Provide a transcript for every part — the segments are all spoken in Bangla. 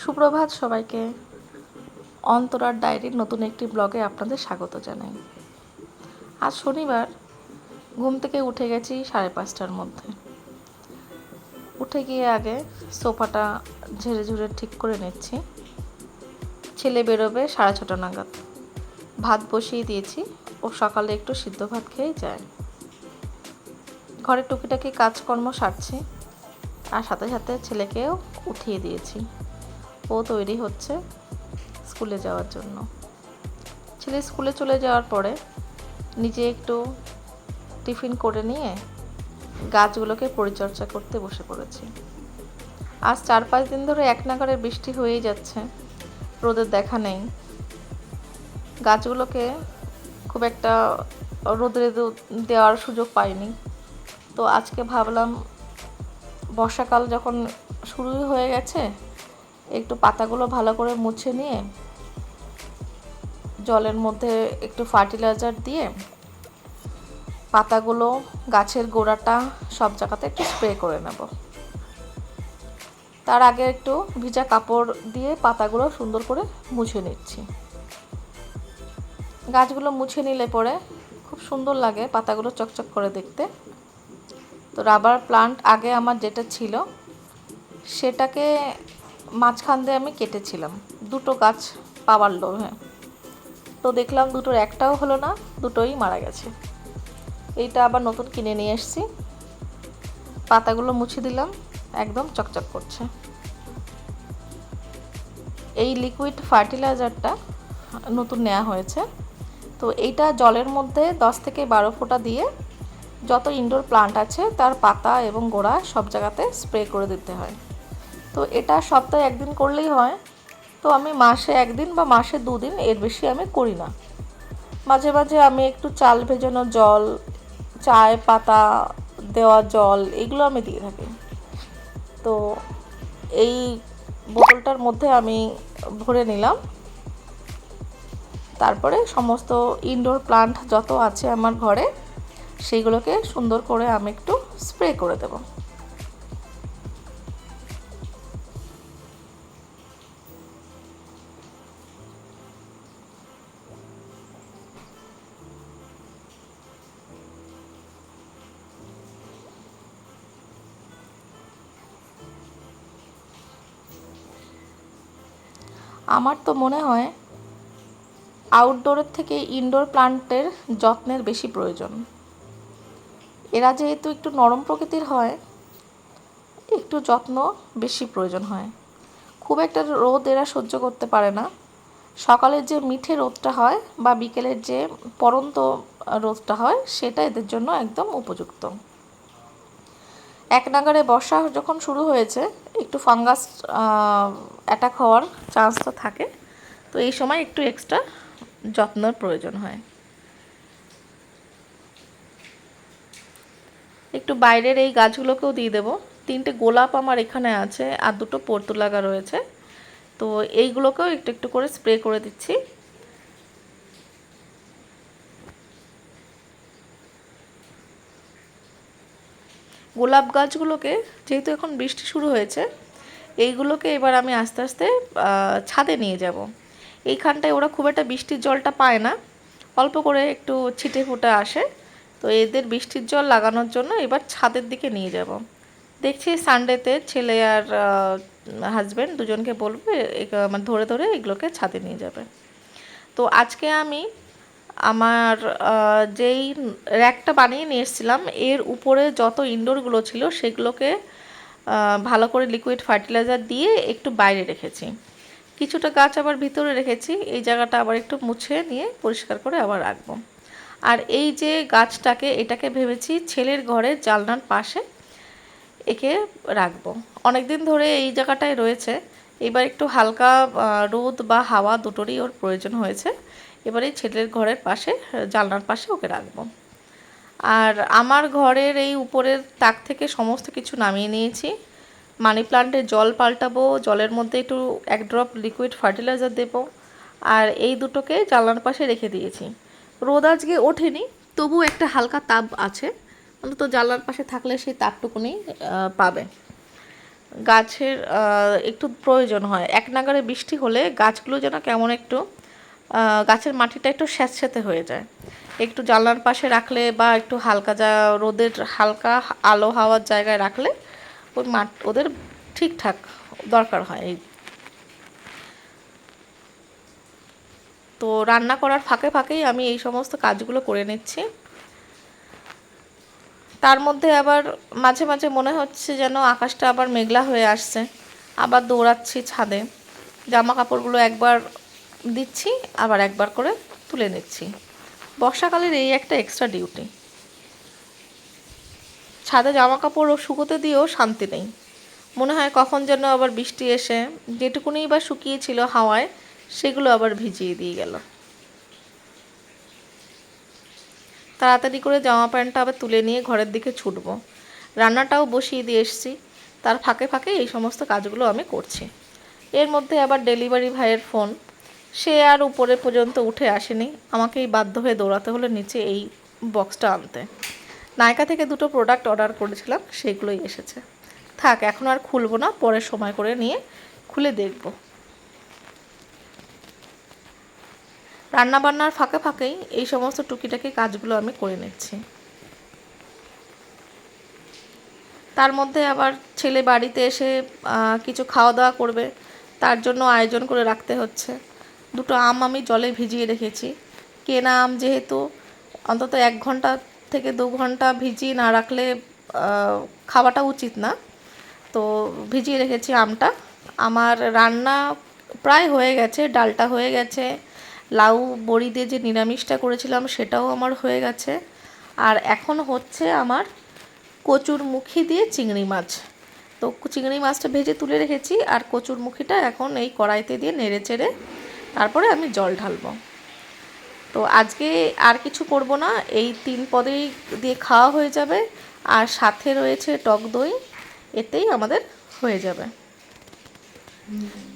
সুপ্রভাত সবাইকে। অন্তরার ডায়েরির নতুন একটি ব্লগে আপনাদের স্বাগত জানাই। আজ শনিবার, ঘুম থেকে উঠে গেছি 5:30টার মধ্যে। উঠে গিয়ে আগে সোফাটা ঝেড়ে ঝুড়ে ঠিক করে নিচ্ছি। ছেলে বেরোবে 6:30 নাগাদ। ভাত বসিয়ে দিয়েছি, ও সকালে একটু সিদ্ধ ভাত খেয়ে যায়। ঘরে টুকিটাকি কাজকর্ম সারছি, আর সাথে সাথে ছেলেকেও উঠিয়ে দিয়েছি। ও তৈরি হচ্ছে স্কুলে যাওয়ার জন্য। ছেলে স্কুলে চলে যাওয়ার পরে নিজে একটু টিফিন করে নিয়ে গাছগুলোকে পরিচর্যা করতে বসে পড়েছি। আজ 4-5 দিন ধরে এক নাগাড়ে বৃষ্টি হয়েই যাচ্ছে, রোদের দেখা নেই। গাছগুলোকে খুব একটা রোদে দেওয়ার সুযোগ পাইনি। তো আজকে ভাবলাম, বর্ষাকাল যখন শুরুই হয়ে গেছে, একটু পাতাগুলো ভালো করে মুছে নিয়ে জলের মধ্যে একটু ফার্টিলাইজার দিয়ে পাতাগুলো, গাছের গোড়াটা সব জায়গাতে একটু স্প্রে করে নেব। তার আগে একটু ভিজা কাপড় দিয়ে পাতাগুলো সুন্দর করে মুছে নিচ্ছি। গাছগুলো মুছে নিলে পরে খুব সুন্দর লাগে, পাতাগুলো চকচক করে দেখতে। তো রাবার প্লান্ট আগে আমার যেটা ছিল, সেটাকে মাঝখান দিয়ে আমি কেটেছিলাম দুটো গাছ পাওয়ার লোভে। তো দেখলাম দুটোর একটাও হলো না, দুটোই মারা গেছে। এইটা আবার নতুন কিনে নিয়ে এসেছি। পাতাগুলো মুছে দিলাম, একদম চকচক করছে। এই লিকুইড ফার্টিলাইজারটা নতুন নেওয়া হয়েছে। তো এইটা জলের মধ্যে 10 থেকে 12 ফোঁটা দিয়ে যত ইনডোর প্লান্ট আছে তার পাতা এবং গোড়া সব জায়গাতে স্প্রে করে দিতে হয়। তো এটা সপ্তাহে 1 দিন করলেই হয়। তো আমি মাসে 1 দিন বা মাসে 2 দিন, এর বেশি আমি করি না। মাঝে মাঝে আমি একটু চাল ভেজানো জল, চায় পাতা দেওয়া জল, এগুলো আমি দিয়ে থাকি। তো এই বোতলটার মধ্যে আমি ভরে নিলাম। তারপরে সমস্ত ইনডোর প্লান্ট যত আছে আমার ঘরে, সেইগুলোকে সুন্দর করে আমি একটু স্প্রে করে দেব। আমার তো মনে হয় আউটডোরের থেকে ইনডোর প্লান্টের যত্নের বেশি প্রয়োজন। এরা যেহেতু একটু নরম প্রকৃতির হয়, একটু যত্ন বেশি প্রয়োজন হয়। খুব একটা রোদ এরা সহ্য করতে পারে না। সকালের যে মিঠে রোদটা হয় বা বিকেলের যে পড়ন্ত রোদটা হয়, সেটা এদের জন্য একদম উপযুক্ত। এক নাগাড়ে বর্ষা যখন শুরু হয়েছে, একটু ফাঙ্গাস অ্যাটাক হওয়ার চান্স তো থাকে। তো এই সময় একটু এক্সট্রা যত্নের প্রয়োজন হয়। একটু বাইরের এই গাছগুলোকেও দিয়ে দেবো। 3টে গোলাপ আমার এখানে আছে, আর 2টো পর্তুলাগা রয়েছে। তো এইগুলোকেও একটু একটু করে স্প্রে করে দিচ্ছি। গোলাপ গাছগুলোকে, যেহেতু এখন বৃষ্টি শুরু হয়েছে, এইগুলোকে এবার আমি আস্তে আস্তে ছাদে নিয়ে যাব। এইখানটায় ওরা খুব একটা বৃষ্টির জলটা পায় না, অল্প করে একটু ছিটে ফুটে আসে। তো এদের বৃষ্টির জল লাগানোর জন্য এবার ছাদের দিকে নিয়ে যাব। দেখছি সানডেতে ছেলে আর হাজব্যান্ড দুজনকে বলবে মানে ধরে ধরে এগুলোকে ছাদে নিয়ে যাবে। তো আজকে আমি আমার যেই র্যাকটা বানিয়ে নিয়ে এসেছিলাম, এর উপরে যত ইনডোরগুলো ছিল সেগুলোকে ভালো করে লিকুইড ফার্টিলাইজার দিয়ে একটু বাইরে রেখেছি। কিছুটা গাছ আবার ভিতরে রেখেছি। এই জায়গাটা আবার একটু মুছে নিয়ে পরিষ্কার করে আবার রাখবো। আর এই যে গাছটাকে, এটাকে ভেবেছি ছেলের ঘরের জানলার পাশে একে রাখবো। অনেক দিন ধরে এই জায়গাটায় রয়েছে, এবার একটু হালকা রোদ বা হাওয়া দুটোরই ওর প্রয়োজন হয়েছে। এবারে ছেলের ঘরের পাশে, জানলার পাশে ওকে রাখবো। আর আমার ঘরের এই উপরের তাক থেকে সমস্ত কিছু নামিয়ে নিয়েছি। মানি প্লান্টের জল পাল্টাবো, জলের মধ্যে একটু 1 ড্রপ লিকুইড ফার্টিলাইজার দেবো। আর এই দুটোকে জানলার পাশে রেখে দিয়েছি। রোদ আজকে ওঠেনি, তবু একটা হালকা তাপ আছে। অন্তত জানলার পাশে থাকলে সেই তাপটুকুনি পাবে। গাছের একটু প্রয়োজন হয়। এক নাগাড়ে বৃষ্টি হলে গাছগুলো যেন কেমন একটু গাছের মাটিটা একটু স্যাঁতস্যাঁতে হয়ে যায়। একটু জানলার পাশে রাখলে বা একটু হালকা রোদের হালকা আলো হাওয়ার জায়গায় রাখলে ওই ওদের ঠিকঠাক দরকার হয়। তো রান্না করার ফাঁকে ফাঁকেই আমি এই সমস্ত কাজগুলো করে নিচ্ছি। তার মধ্যে আবার মাঝে মাঝে মনে হচ্ছে যেন আকাশটা আবার মেঘলা হয়ে আসছে, আবার দৌড়াচ্ছি ছাদে, জামা কাপড়গুলো একবার দিচ্ছি আবার একবার করে তুলে নিচ্ছি। বর্ষাকালের এই একটা এক্সট্রা ডিউটি। ছাদে জামা কাপড় শুকোতে দিয়েও শান্তি নেই, মনে হয় কখন যেন আবার বৃষ্টি এসে যেটুকুনি বা শুকিয়েছিল হাওয়ায় সেগুলো আবার ভিজিয়ে দিয়ে গেল। তাড়াতাড়ি করে জামা প্যান্টটা আবার তুলে নিয়ে ঘরের দিকে ছুটবো। রান্নাটাও বসিয়ে দিয়ে এসছি, তার ফাঁকে ফাঁকে এই সমস্ত কাজগুলো আমি করছি। এর মধ্যে আবার ডেলিভারি ভাইয়ের ফোন, সে আর উপরে পর্যন্ত উঠে আসেনি, আমাকেই বাধ্য হয়ে দৌড়াতে হলো নিচে এই বক্সটা আনতে। নায়কা থেকে 2টো প্রোডাক্ট অর্ডার করেছিলাম, সেগুলোই এসেছে। থাক, এখন আর খুলবো না, পরে সময় করে নিয়ে খুলে দেখব। রান্নাবান্নার ফাঁকে ফাঁকেই এই সমস্ত টুকিটাকি কাজগুলো আমি করে নিচ্ছি। তার মধ্যে আবার ছেলে বাড়িতে এসে কিছু খাওয়া দাওয়া করবে, তার জন্য আয়োজন করে রাখতে হচ্ছে। 2টো আম আমি জলে ভিজিয়ে রেখেছি। কেনা আম যেহেতু, অন্তত 1 ঘন্টা থেকে 2 ঘন্টা ভিজিয়ে না রাখলে খাওয়াটা উচিত না, তো ভিজিয়ে রেখেছি আমটা। আমার রান্না প্রায় হয়ে গেছে, ডালটা হয়ে গেছে, লাউ বড়ি দিয়ে যে নিরামিষটা করেছিলাম সেটাও আমার হয়ে গেছে। আর এখন হচ্ছে আমার কচুরমুখী দিয়ে চিংড়ি মাছ। তো চিংড়ি মাছটা ভেজে তুলে রেখেছি, আর কচুরমুখীটা এখন এই কড়াইতে দিয়ে নেড়ে চেড়ে তারপরে আমি জল ঢালবো। তো আজকে আর কিছু করব না, এই 3 পদেই দিয়ে খাওয়া হয়ে যাবে, আর সাথে রয়েছে টক দই, এতেই আমাদের হয়ে যাবে।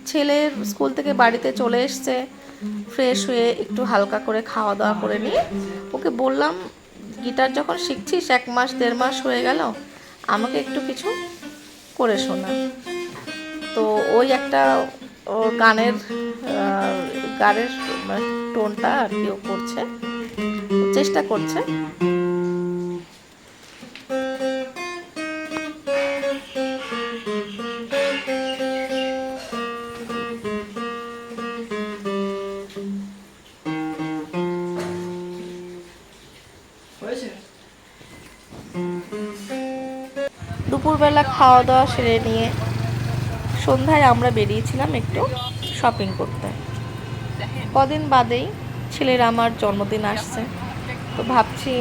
ছেলের স্কুল থেকে বাড়িতে চলে এসছে, ফ্রেশ হয়ে একটু হালকা করে খাওয়া দাওয়া করে নিয়ে ওকে বললাম, গিটার যখন শিখছিস 1 মাস 1.5 মাস হয়ে গেল, আমাকে একটু কিছু করে শোনা। তো ওই একটা গানের গানের টোনটা আর কি ও করছে, চেষ্টা করছে। দুপুরবেলা খাওয়া দাওয়া সেরে নিয়ে সন্ধ্যায় আমরা বেরিয়েছিলাম একটু শপিং করতে। কদিন বাদেই ছেলের আমার জন্মদিন আসছে, তো ভাবছি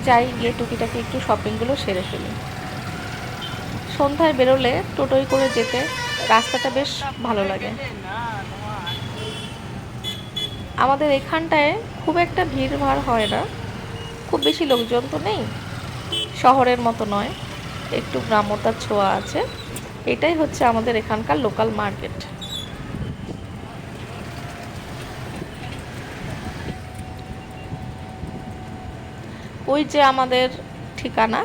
যাই, গিয়ে টুকিটাকি একটু শপিংগুলো সেরে ফেলি। সন্ধ্যায় বেরোলে টোটোয় করে যেতে রাস্তাটা বেশ ভালো লাগে। আমাদের এখানটায় খুব একটা ভিড় ভাড় হয় না, খুব বেশি লোকজন তো নেই, শহরের মতো নয়, একটু গ্রাম্যতার ছোঁয়া আছে। এটাই হচ্ছে আমাদের এখানকার লোকাল মার্কেট। ওই যে আমাদের ঠিকানা,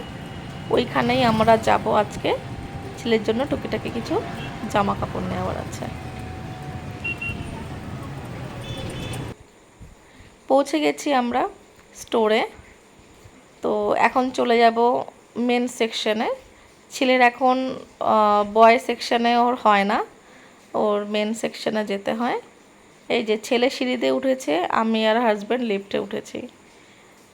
ওইখানেই আমরা যাব আজকে। ছেলের জন্য টুকিটাকি কিছু জামা কাপড় নেওয়ার আছে। পৌঁছে গেছি আমরা স্টোরে। তো এখন চলে যাব মেন সেকশনে। ছেলের এখন বয় সেকশনে ওর হয় না, ওর মেন সেকশনে যেতে হয়। এই যে ছেলে সিঁড়িতে উঠেছে, আমি আর হাজব্যান্ড লিফটে উঠেছি।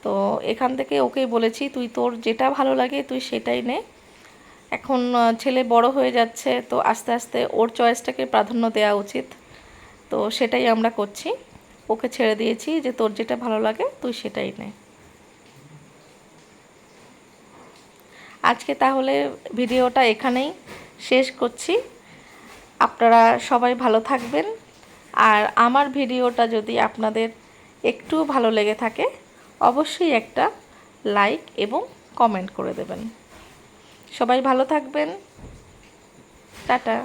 তো এখান থেকে ওকেই বলেছি, তুই তোর যেটা ভালো লাগে তুই সেটাই নে। এখন ছেলে বড় হয়ে যাচ্ছে, তো আস্তে আস্তে ওর চয়েসটাকে প্রাধান্য দেওয়া উচিত, তো সেটাই আমরা করছি। ওকে ছেড়ে দিয়েছি যে তোর যেটা ভালো লাগে তুই সেটাই নে। আজকে তাহলে ভিডিওটা এখানেই শেষ করছি। আপনারা সবাই ভালো থাকবেন, আর আমার ভিডিওটা যদি আপনাদের একটু ভালো লেগে থাকে অবশ্যই একটা লাইক এবং কমেন্ট করে দেবেন। সবাই ভালো থাকবেন, টাটা।